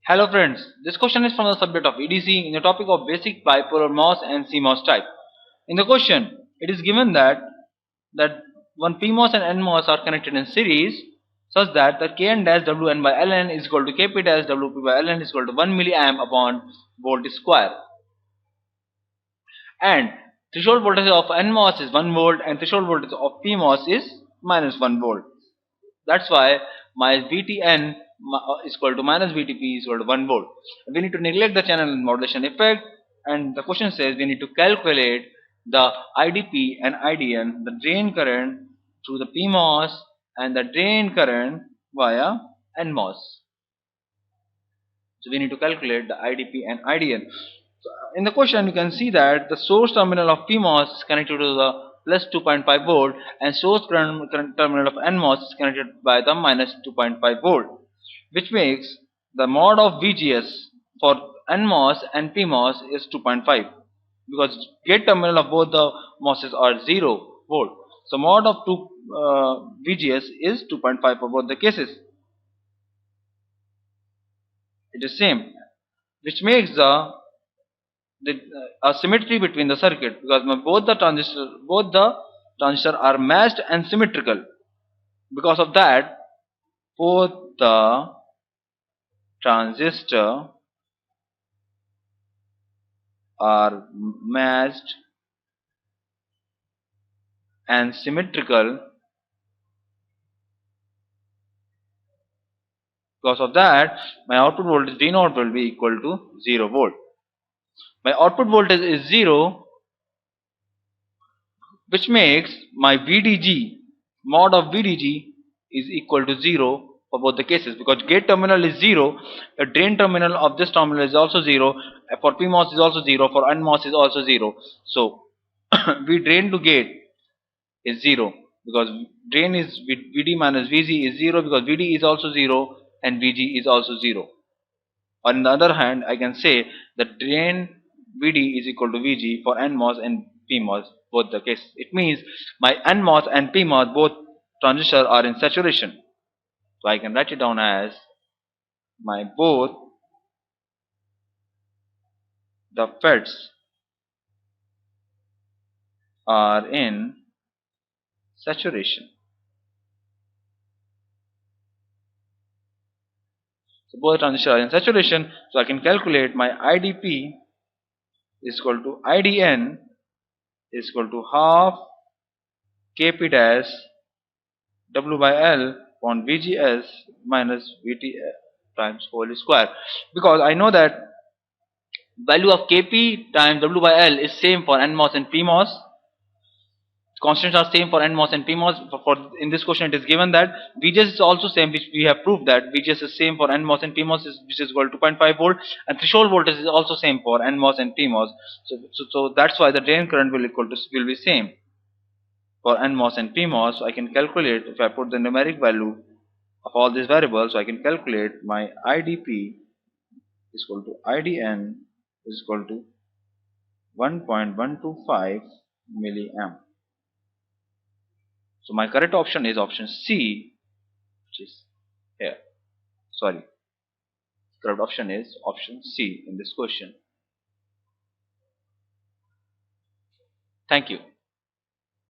Hello friends, this question is from the subject of EDC in the topic of basic bipolar MOS and CMOS type. In the question, it is given that one PMOS and NMOS are connected in series such that the Kn dash Wn by Ln is equal to Kp dash Wp by Ln is equal to 1 milliamp upon volt square. And threshold voltage of NMOS is 1 volt and threshold voltage of PMOS is minus 1 volt. That's why my VTN is equal to minus VTP is equal to 1 volt. We need to neglect the channel modulation effect, and the question says we need to calculate the IDP and IDN, the drain current through the PMOS and the drain current via NMOS. So we need to calculate the IDP and IDN. So in the question you can see that the source terminal of PMOS is connected to the plus 2.5 volt and source current terminal of NMOS is connected by the minus 2.5 volt, which makes the mod of VGS for NMOS and PMOS is 2.5 because gate terminal of both the MOSes are 0 volt. So mod of VGS is 2.5 for both the cases. It is same, which makes the symmetry between the circuit because both the transistor are matched and symmetrical. Because of that, both the transistor are matched and symmetrical. Because of that, my output voltage V naught will be equal to 0 volt. My output voltage is 0, which makes my VDG, mod of VDG is equal to 0 for both the cases because gate terminal is 0, the drain terminal of this terminal is also 0, for PMOS is also 0, for NMOS is also 0. So V drain to gate is 0 because drain is VD minus VG is 0 because VD is also 0 and VG is also 0. On the other hand, I can say that drain VD is equal to VG for NMOS and PMOS both the case. It means my NMOS and PMOS both transistors are in saturation. So I can write it down as my both the FETs are in saturation. So both transistors are in saturation. So I can calculate my IDP is equal to IDN is equal to half Kp dash W by L upon VGS minus VT times whole square, because I know that value of Kp times W by L is same for NMOS and PMOS. Constants are same for NMOS and PMOS. In this question it is given that VGS is also same, which we have proved that VGS is same for NMOS and PMOS, which is equal to 2.5 volt, and threshold voltage is also same for NMOS and PMOS. So that's why the drain current will be same for NMOS and PMOS. So I can calculate, if I put the numeric value of all these variables, so I can calculate my IDP is equal to IDN is equal to 1.125 milliamp. So my correct option is option C, which is here. Sorry, correct option is option C in this question. Thank you.